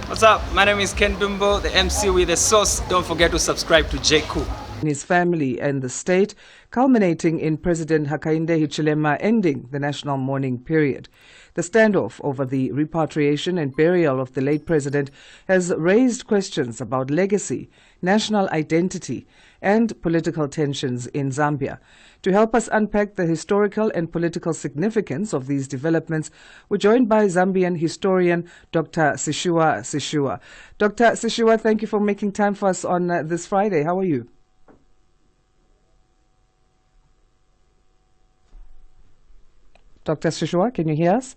What's up? My name is Ken Dumbo, the MC with the sauce. Don't forget to subscribe to J. Cool. His family and the state, culminating in President Hakainde Hichilema ending the national mourning period. The standoff over the repatriation and burial of the late president has raised questions about legacy, national identity, and political tensions in Zambia. To help us unpack the historical and political significance of these developments, we're joined by Zambian historian Dr. Chishimba. Dr. Chishimba, thank you for making time for us on this Friday. How are you? Dr. Chishimba, can you hear us?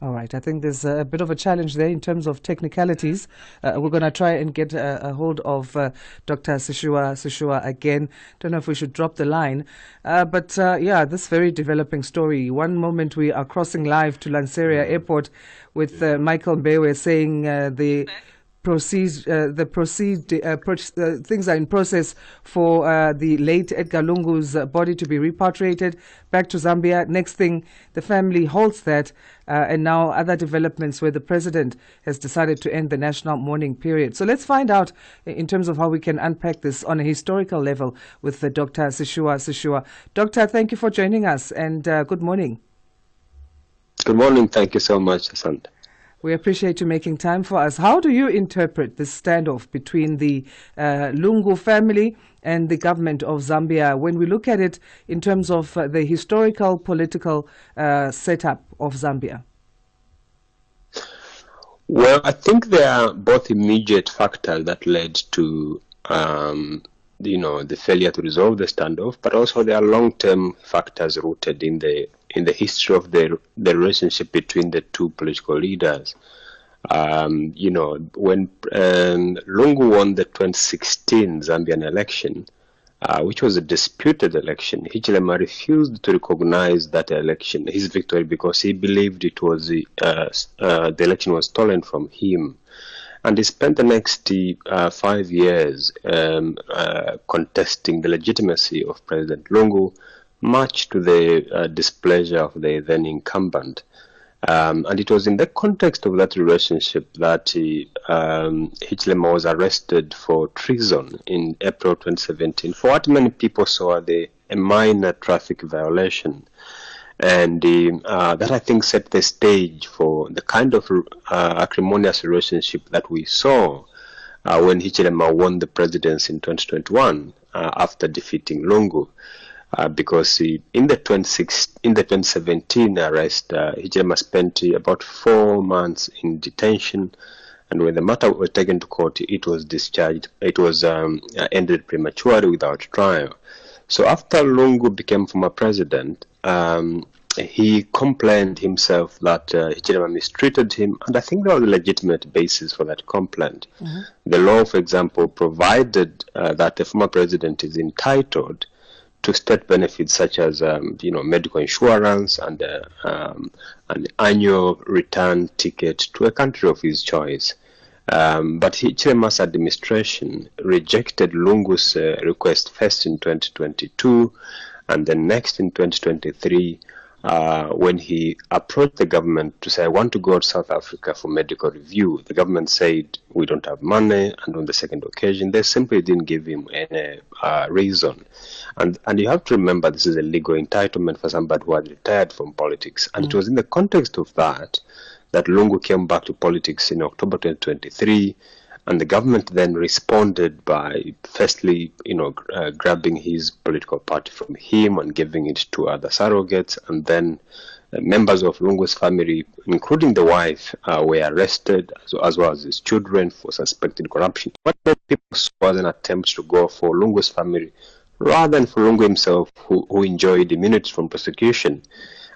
All right, I think there's a bit of a challenge there in terms of technicalities. We're going to try and get a hold of Dr. Chishimba again. Don't know if we should drop the line. But this very developing story. One moment we are crossing live to Lanseria Airport with Michael Mbewe saying things are in process for the late Edgar Lungu's body to be repatriated back to Zambia. Next thing, the family holds that, and now other developments where the president has decided to end the national mourning period. So let's find out in terms of how we can unpack this on a historical level with Dr. Chishimba. Doctor, thank you for joining us, and good morning. Good morning. Thank you so much, Asante. We appreciate you making time for us. How do you interpret this standoff between the Lungu family and the government of Zambia when we look at it in terms of the historical political setup of Zambia? Well, I think there are both immediate factors that led to the failure to resolve the standoff, but also there are long-term factors rooted in the history of the relationship between the two political leaders. When Lungu won the 2016 Zambian election, which was a disputed election, Hichilema refused to recognize that election, his victory, because he believed it was the election was stolen from him. And he spent the next 5 years contesting the legitimacy of President Lungu, much to the displeasure of the then incumbent. And it was in the context of that relationship that Hichilema was arrested for treason in April 2017 for what many people saw as a minor traffic violation. And that, I think, set the stage for the kind of acrimonious relationship that we saw when Hichilema won the presidency in 2021 after defeating Lungu. Because in the 2017 arrest, Hichilema spent about 4 months in detention, and when the matter was taken to court, it was discharged. It was ended prematurely without trial. So after Lungu became former president, he complained himself that Hichilema mistreated him, and I think there was a legitimate basis for that complaint. Mm-hmm. The law, for example, provided that the former president is entitled to state benefits such as medical insurance and an annual return ticket to a country of his choice. But Hichilema's administration rejected Lungu's request first in 2022 and then next in 2023 when he approached the government to say, I want to go to South Africa for medical review. The government said, we don't have money. And on the second occasion, they simply didn't give him any reason. And you have to remember, this is a legal entitlement for somebody who had retired from politics. And it was in the context of that Lungu came back to politics in October 2023. And the government then responded by firstly, grabbing his political party from him and giving it to other surrogates. And then members of Lungu's family, including the wife, were arrested, as well as his children, for suspected corruption. What people saw was an attempt to go for Lungu's family rather than for Lungu himself, who enjoyed immunity from prosecution.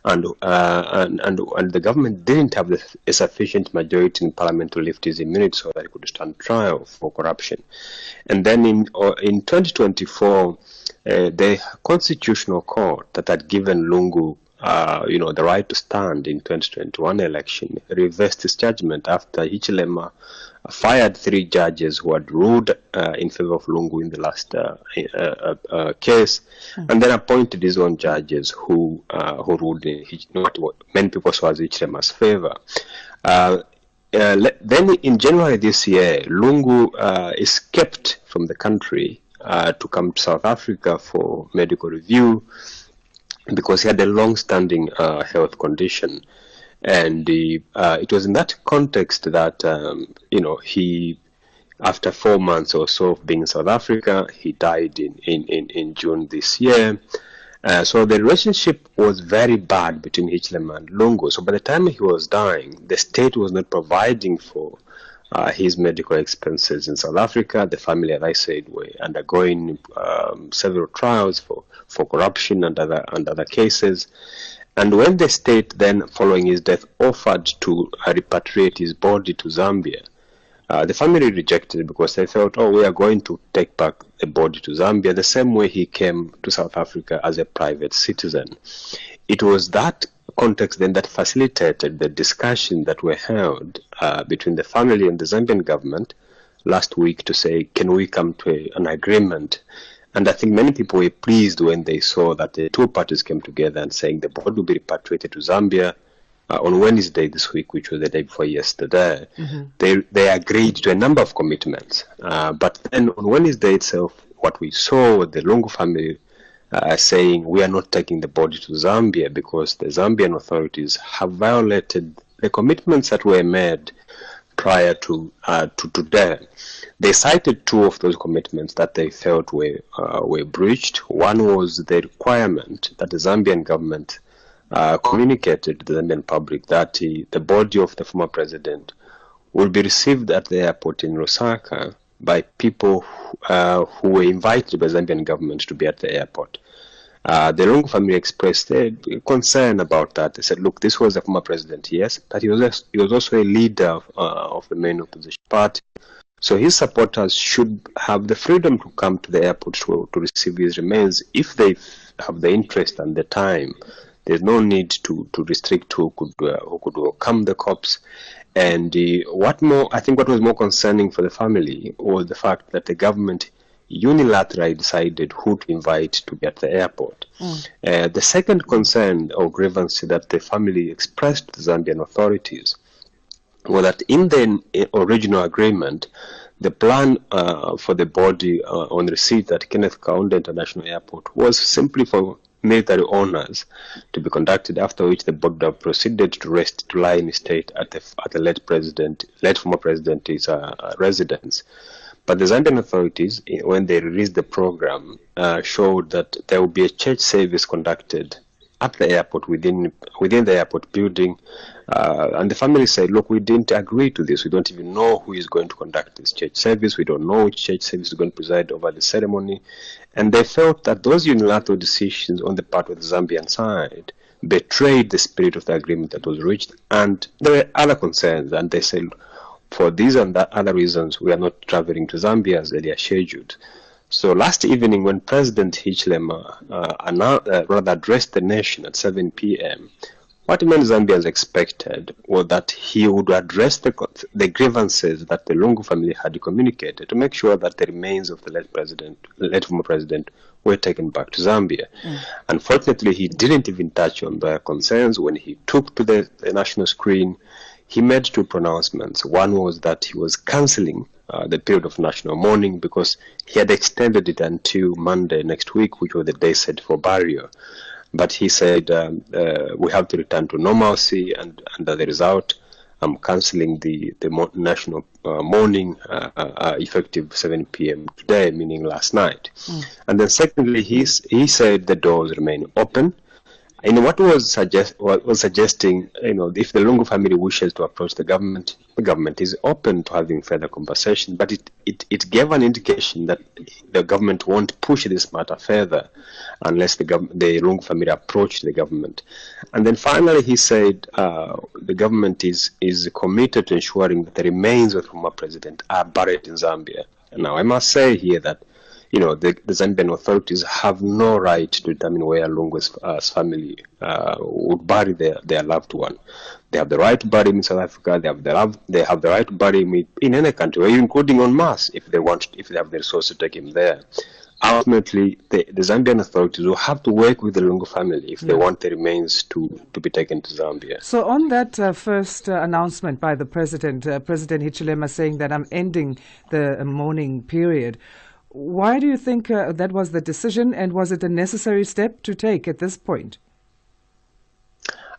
And the government didn't have a sufficient majority in parliament to lift his immunity so that he could stand trial for corruption. And then in 2024, the constitutional court that had given Lungu the right to stand in 2021 election, reversed his judgment after Hichilema fired 3 judges who had ruled in favor of Lungu in the last case, and then appointed his own judges who ruled in what many people saw as Hichilema's favor. Then in January this year, Lungu escaped from the country to come to South Africa for medical review because he had a long-standing health condition. And it was in that context that, he, after 4 months or so of being in South Africa, he died in June this year. So the relationship was very bad between Hichilema and Lungu. So by the time he was dying, the state was not providing for his medical expenses in South Africa. The family, as I said, were undergoing several trials for corruption and other cases. And when the state then, following his death, offered to repatriate his body to Zambia, the family rejected it because they felt, we are going to take back the body to Zambia the same way he came to South Africa as a private citizen. It was that context then that facilitated the discussion that were held between the family and the Zambian government last week to say, can we come to an agreement? And I think many people were pleased when they saw that the 2 parties came together and saying the body will be repatriated to Zambia on Wednesday this week, which was the day before yesterday. Mm-hmm. They agreed to a number of commitments. But then on Wednesday itself, what we saw was the Lungu family saying we are not taking the body to Zambia because the Zambian authorities have violated the commitments that were made prior to today. They cited 2 of those commitments that they felt were breached. One was the requirement that the Zambian government communicated to the Zambian public that the body of the former president will be received at the airport in Lusaka by people who were invited by the Zambian government to be at the airport. The Lungu family expressed their concern about that. They said, look, this was the former president, yes, but he was also a leader of the main opposition party. So his supporters should have the freedom to come to the airport to receive his remains if they have the interest and the time. There's no need to restrict who could welcome the corpse. And what was more concerning for the family was the fact that the government unilaterally decided who to invite to be at the airport. The second concern or grievance that the family expressed to the Zambian authorities was that in the original agreement, the plan for the body on receipt at Kenneth Kaunda International Airport was simply for military honors to be conducted, after which the body proceeded to lie in state at the late former president's residence. But the Zambian authorities, when they released the program, showed that there will be a church service conducted at the airport, within the airport building, and the family said, look, we didn't agree to this. We don't even know who is going to conduct this church service. We don't know which church service is going to preside over the ceremony. And they felt that those unilateral decisions on the part of the Zambian side betrayed the spirit of the agreement that was reached. And there were other concerns, and they said, for these and other reasons, we are not traveling to Zambia as earlier scheduled. So last evening, when President Hichilema addressed the nation at 7 p.m., what many Zambians expected was that he would address the grievances that the Lungu family had communicated to make sure that the remains of the late former president were taken back to Zambia. Unfortunately, he didn't even touch on their concerns. When he took to the national screen, he made 2 pronouncements. One was that he was cancelling the period of national mourning because he had extended it until Monday next week, which was the day set for burial. But he said, we have to return to normalcy, and as a result, I'm cancelling the national mourning effective 7 p.m. today, meaning last night. And then secondly, he said the doors remain open. And what was suggesting, if the Lungu family wishes to approach the government is open to having further conversation, but it gave an indication that the government won't push this matter further unless the Lungu family approach the government. And then finally, he said the government is committed to ensuring that the remains of the former president are buried in Zambia. Now, I must say here that the Zambian authorities have no right to determine where Lungu's family would bury their loved one. They have the right to bury him in South Africa. They have the right to bury him in any country, including on Mars, if they have the resources to take him there. Ultimately, the Zambian authorities will have to work with the Lungu family if they want the remains to be taken to Zambia. So on that first announcement by the President Hichilema saying that I'm ending the mourning period, why do you think that was the decision, and was it a necessary step to take at this point?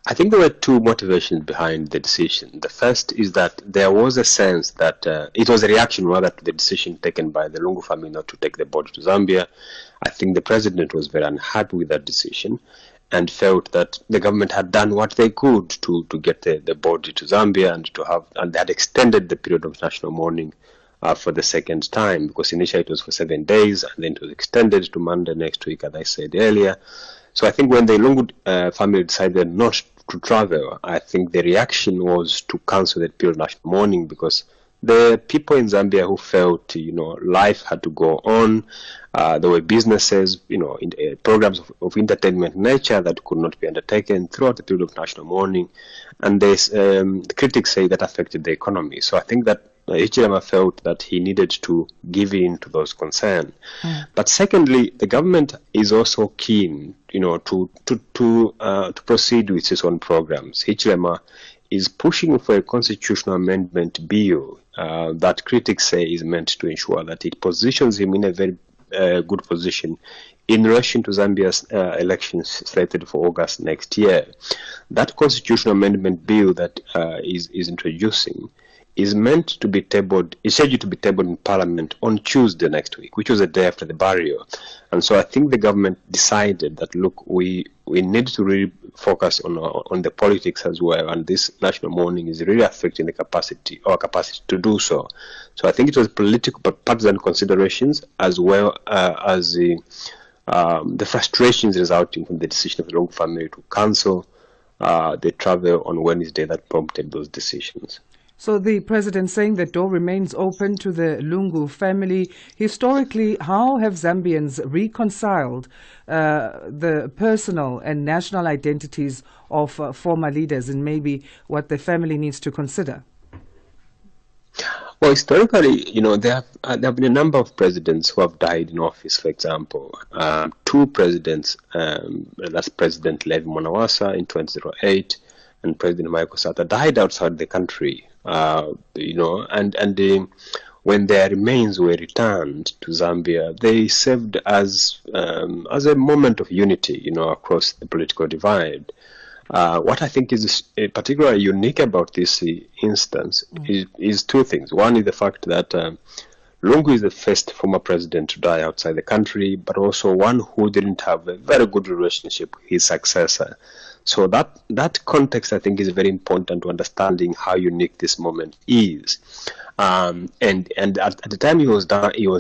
I think there were two motivations behind the decision. The first is that there was a sense that it was a reaction rather to the decision taken by the Lungu family not to take the body to Zambia. I think the president was very unhappy with that decision and felt that the government had done what they could to get the body to Zambia and they had extended the period of national mourning for the second time, because initially it was for 7 days and then it was extended to Monday next week, as I said earlier. So I think when the Lungu family decided not to travel, I think the reaction was to cancel that period of national mourning, because the people in Zambia who felt, life had to go on. There were businesses, programs of entertainment nature that could not be undertaken throughout the period of national mourning. And the critics say that affected the economy. So I think that Hichilema felt that he needed to give in to those concerns. But secondly, the government is also keen, to proceed with its own programs. Hichilema is pushing for a constitutional amendment bill that critics say is meant to ensure that it positions him in a very good position in relation to Zambia's elections slated for August next year. That constitutional amendment bill that is introducing is meant to be tabled, is scheduled to be tabled in Parliament on Tuesday next week, which was the day after the burial. And so I think the government decided that, look, we need to really focus on the politics as well, and this national mourning is really affecting our capacity to do so. So I think it was political but partisan considerations, as well as the frustrations resulting from the decision of the Lungu family to cancel the travel on Wednesday that prompted those decisions. So the president saying the door remains open to the Lungu family. Historically, how have Zambians reconciled the personal and national identities of former leaders, and maybe what the family needs to consider? Well, historically, there have been a number of presidents who have died in office. For example, two presidents, that's President Levi Mwanawasa in 2008 and President Michael Sata, died outside the country. When their remains were returned to Zambia, they served as a moment of unity, across the political divide. What I think is particularly unique about this instance is two things. One is the fact that Lungu is the first former president to die outside the country, but also one who didn't have a very good relationship with his successor. So that context, I think, is very important to understanding how unique this moment is. And at the time he was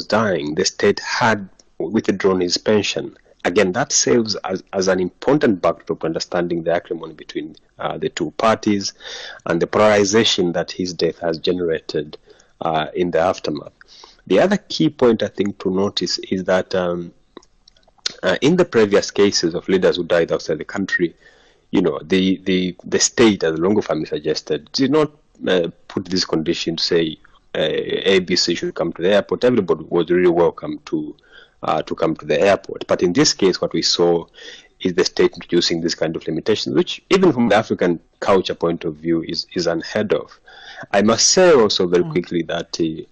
dying, the state had withdrawn his pension. Again, that serves as an important backdrop to understanding the acrimony between the two parties and the polarization that his death has generated in the aftermath. The other key point I think to notice is that in the previous cases of leaders who died outside the country, the state, as the Lungu family suggested, did not put this condition to say ABC should come to the airport. Everybody was really welcome to come to the airport. But in this case, what we saw is the state introducing this kind of limitations, which even from the African culture point of view is unheard of. I must say also very quickly that the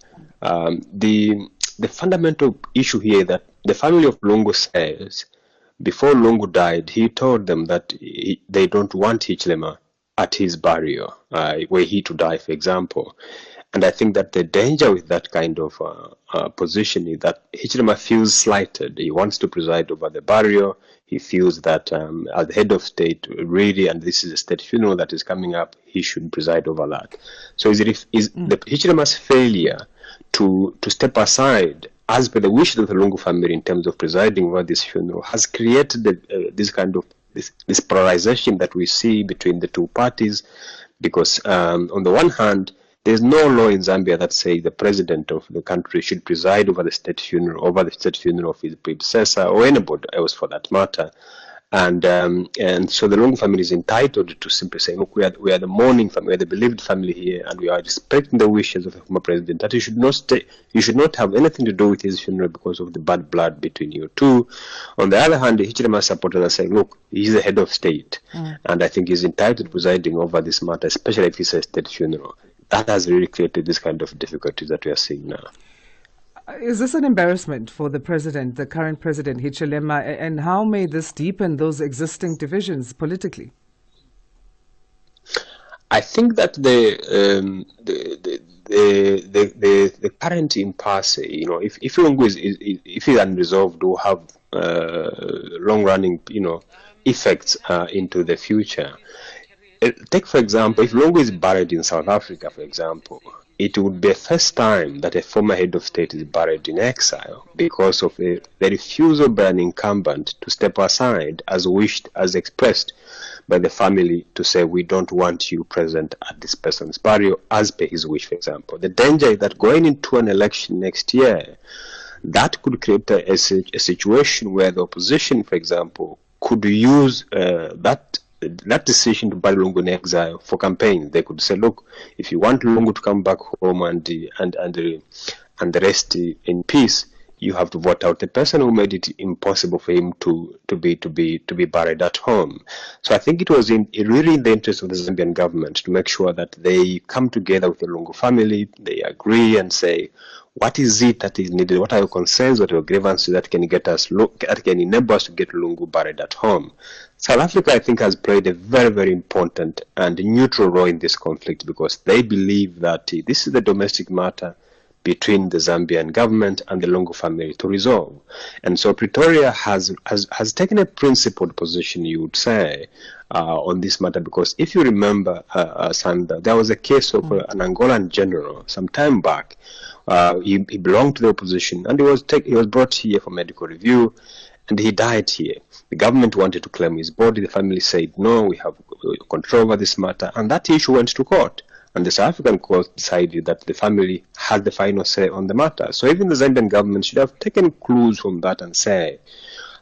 fundamental issue here that the family of Lungu says, before Lungu died, he told them that they don't want Hichilema at his burial, were he to die, for example. And I think that the danger with that kind of position is that Hichilema feels slighted. He wants to preside over the burial. He feels that as the head of state, really, and this is a state funeral that is coming up, he should preside over that. So is the Hichilema's failure to step aside as per the wishes of the Lungu family in terms of presiding over this funeral has created this kind of this polarization that we see between the two parties, because on the one hand, There's no law in Zambia that says the president of the country should preside over the state funeral, of his predecessor or anybody else for that matter. And so the Lungu family is entitled to simply say, look, we are the mourning family, we are the beloved family here, and we are respecting the wishes of the former president, that you should not have anything to do with his funeral because of the bad blood between you two. On the other hand, the Hichilema supporters are saying, look, he's the head of state, and I think he's entitled to presiding over this matter, especially if it's a state funeral. That has really created this kind of difficulties that we are seeing now. Is this an embarrassment for the president, the current president, Hichilema, and how may this deepen those existing divisions politically? I think that the current impasse, if Lungu is unresolved, will have long-running, effects into the future. Take, for example, if Lungu is buried in South Africa, for example, it would be the first time that a former head of state is buried in exile because of the refusal by an incumbent to step aside as expressed by the family to say, we don't want you present at this person's burial as per his wish, for example. The danger is that going into an election next year, that could create a situation where the opposition, for example, could use that decision to bury Lungu in exile for campaign. They could say, look, if you want Lungu to come back home and rest in peace, you have to vote out the person who made it impossible for him to be buried at home. So I think it was really in the interest of the Zambian government to make sure that they come together with the Lungu family, they agree and say, what is it that is needed? What are your concerns? What are your grievances that can enable us to get Lungu buried at home? South Africa, I think, has played a very, very important and neutral role in this conflict because they believe that this is the domestic matter between the Zambian government and the Lungu family to resolve. And so Pretoria has taken a principled position, you would say, on this matter, because if you remember, Sandra, there was a case of an Angolan general some time back. He belonged to the opposition, and he was brought here for medical review, and he died here. The government wanted to claim his body. The family said, no, we have control over this matter, and that issue went to court. And the South African court decided that the family had the final say on the matter. So even the Zambian government should have taken clues from that and say,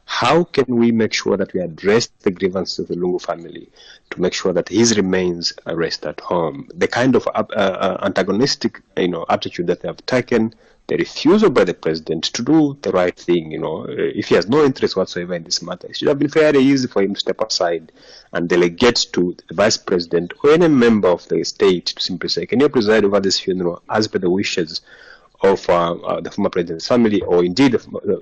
how can we make sure that we address the grievances of the Lungu family to make sure that his remains rest at home? The kind of antagonistic, attitude that they have taken, the refusal by the president to do the right thing, if he has no interest whatsoever in this matter, it should have been fairly easy for him to step aside and delegate to the vice president or any member of the state to simply say, can you preside over this funeral as per the wishes of the former president's family, or indeed the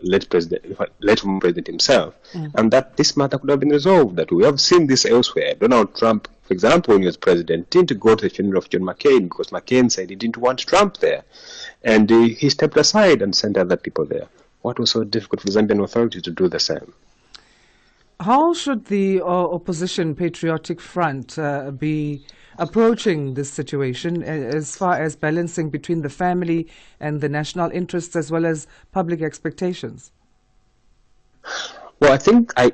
late former president himself, and that this matter could have been resolved. That we have seen this elsewhere. Donald Trump, for example, when he was president, didn't go to the funeral of John McCain because McCain said he didn't want Trump there, and he stepped aside and sent other people there. What was so difficult for the Zambian authorities to do the same? How should the opposition Patriotic Front be approaching this situation as far as balancing between the family and the national interests as well as public expectations? Well, I think I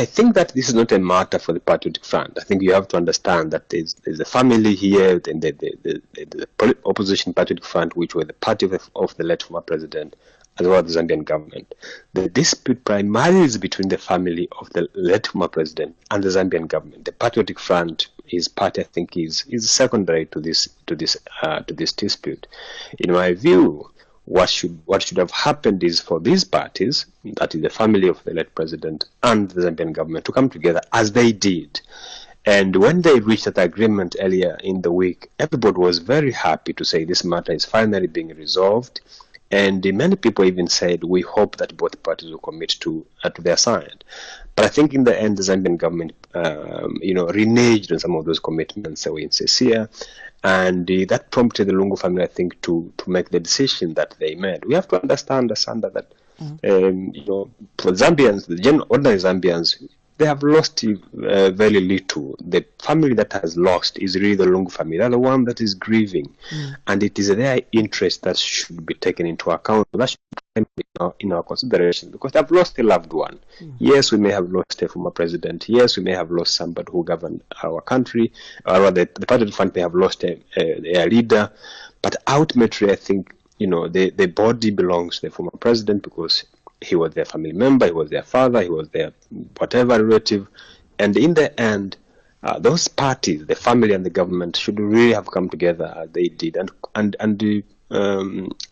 think that this is not a matter for the Patriotic Front. I think you have to understand that there's a family here, and the opposition Patriotic Front, which were the party of the late former president, as well as the Zambian government. The dispute primarily is between the family of the late former president and the Zambian government. The Patriotic Front, his party, I think, is secondary to this dispute. In my view, what should have happened is for these parties, that is the family of the late president and the Zambian government, to come together as they did. And when they reached that agreement earlier in the week, everybody was very happy to say this matter is finally being resolved. And many people even said, we hope that both parties will commit to their side. But I think in the end, the Zambian government, reneged on some of those commitments that were insincere. And that prompted the Lungu family, I think, to make the decision that they made. We have to understand, Asanda, that, for Zambians, the ordinary Zambians, they have lost very little. The family that has lost is really the Lungu family. They're the one that is grieving. And it is their interest that should be taken into account. That should be in our consideration, because they've lost a loved one. Yes, we may have lost a former president. Yes, we may have lost somebody who governed our country, or rather, the Patriotic Front may have lost a leader. But ultimately, I think, the body belongs to the former president, because he was their family member, he was their father, he was their whatever relative. And in the end, those parties, the family and the government, should really have come together as they did and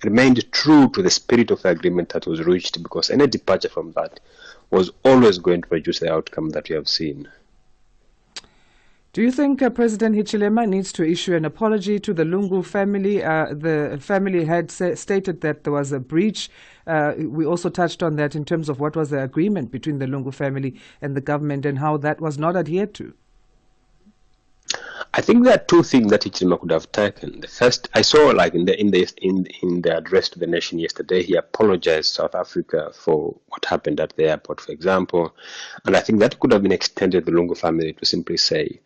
remained true to the spirit of the agreement that was reached, because any departure from that was always going to produce the outcome that we have seen. Do you think President Hichilema needs to issue an apology to the Lungu family? The family had stated that there was a breach. We also touched on that in terms of what was the agreement between the Lungu family and the government and how that was not adhered to. I think there are two things that Hichilema could have taken. The first, I saw, like in the address to the nation yesterday, he apologized to South Africa for what happened at the airport, for example, and I think that could have been extended to the Lungu family to simply say,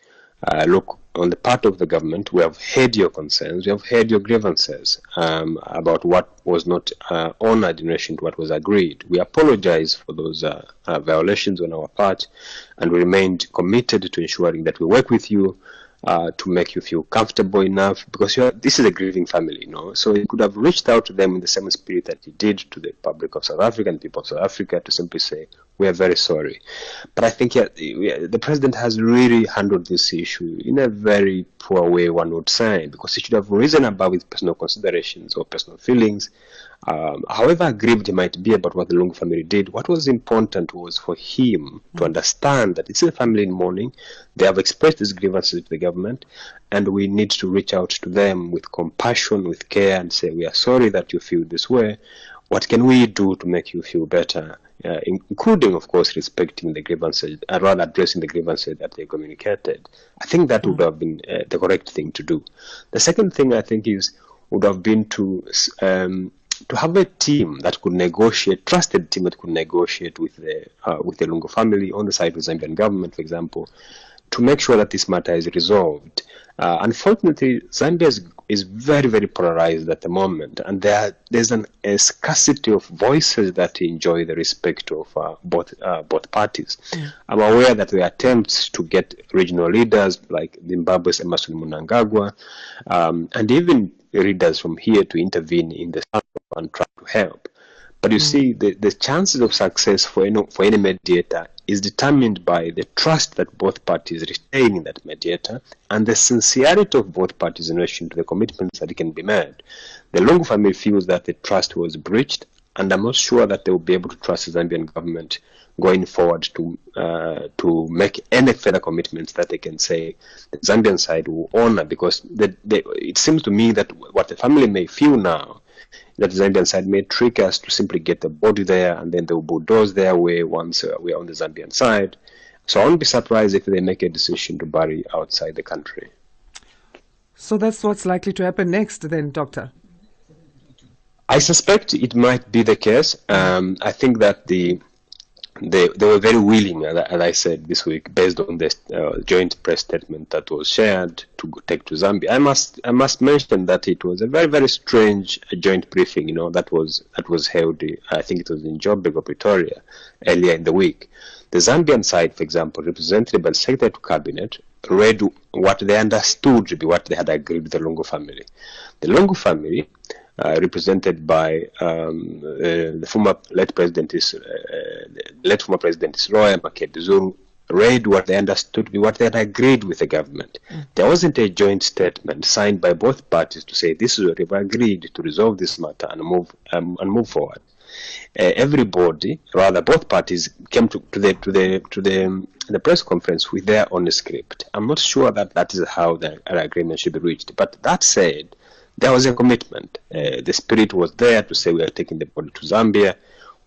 look, on the part of the government, we have heard your concerns, we have heard your grievances about what was not honored in relation to what was agreed. We apologize for those violations on our part, and we remained committed to ensuring that we work with you to make you feel comfortable enough, because this is a grieving family, So he could have reached out to them in the same spirit that he did to the public of South Africa and people of South Africa, to simply say, we are very sorry. But I think the president has really handled this issue in a very poor way, one would say, because he should have risen above his personal considerations or personal feelings. However aggrieved he might be about what the Lungu family did, what was important was for him to understand that it's a family in mourning. They have expressed these grievances to the government, and we need to reach out to them with compassion, with care, and say, we are sorry that you feel this way. What can we do to make you feel better? Including, of course, respecting the grievances, or rather addressing the grievances that they communicated. I think that would have been the correct thing to do. The second thing, I think, would have been to have a team that could negotiate, trusted team that could negotiate with the Lungu family on the side of the Zambian government, for example, to make sure that this matter is resolved. Unfortunately, Zambia is very, very polarized at the moment, and there's a scarcity of voices that enjoy the respect of both parties. I'm aware that there are attempts to get regional leaders like Zimbabwe's Emerson Mnangagwa, and even leaders from here to intervene in the standoff and try to help. But you see, the chances of success for any mediator is determined by the trust that both parties retain in that mediator and the sincerity of both parties in relation to the commitments that can be made. The Lungu family feels that the trust was breached, and I'm not sure that they will be able to trust the Zambian government going forward to make any further commitments that they can say the Zambian side will honor, because it seems to me that what the family may feel now, that the Zambian side may trick us to simply get the body there, and then they will bulldoze their way once we are on the Zambian side. So I won't be surprised if they make a decision to bury outside the country. So that's what's likely to happen next then, Doctor? I suspect it might be the case. I think that they were very willing, as I said this week, based on the joint press statement that was shared, to take to Zambia. I must mention that it was a very, very strange joint briefing, that was held. I think it was in Joburg or Pretoria earlier in the week. The Zambian side, for example, represented by the Secretary to Cabinet, read what they understood to be what they had agreed with the Lungu family. The Lungu family, represented by the former late President Roy Makete Zulu, read what they understood to be what they had agreed with the government. There wasn't a joint statement signed by both parties to say this is what we've agreed to resolve this matter and move forward. Everybody, rather both parties, came to the press conference with their own script. I'm not sure that is how the agreement should be reached. But that said, there was a commitment. The spirit was there to say we are taking the body to Zambia.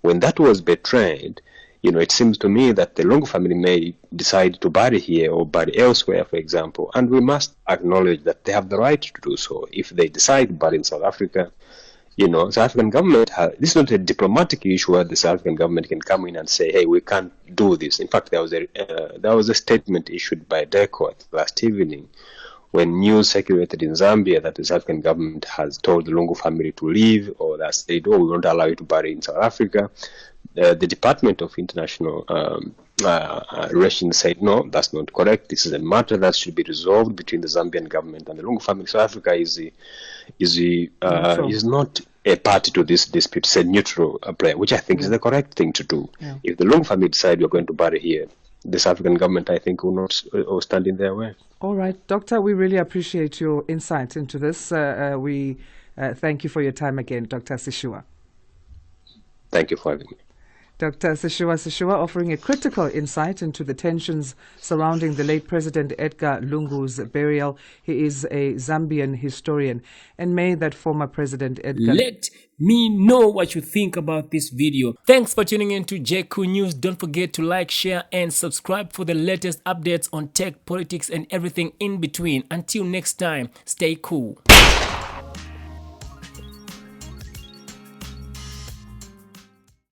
When that was betrayed, it seems to me that the Lungu family may decide to bury here or bury elsewhere, for example, and we must acknowledge that they have the right to do so. If they decide to bury in South Africa, South African government this is not a diplomatic issue where the South African government can come in and say, hey, we can't do this. In fact, there was a statement issued by DECO last evening when news circulated in Zambia that the South African government has told the Lungu family to leave, or that said, oh, we won't allow you to bury in South Africa, the Department of International Relations said, no, that's not correct. This is a matter that should be resolved between the Zambian government and the Lungu family. South Africa is not a party to this dispute. It's a neutral player, which I think is the correct thing to do. Yeah. If the Lungu family decide we're going to bury here, the South African government, I think, will not stand in their way. All right, Doctor, we really appreciate your insight into this. We thank you for your time again, Dr. Chishimba. Thank you for having me. Dr. Chishimba offering a critical insight into the tensions surrounding the late President Edgar Lungu's burial. He is a Zambian historian, and may that former President Edgar... Let me know what you think about this video. Thanks for tuning in to JQ News. Don't forget to like, share, and subscribe for the latest updates on tech, politics, and everything in between. Until next time, stay cool.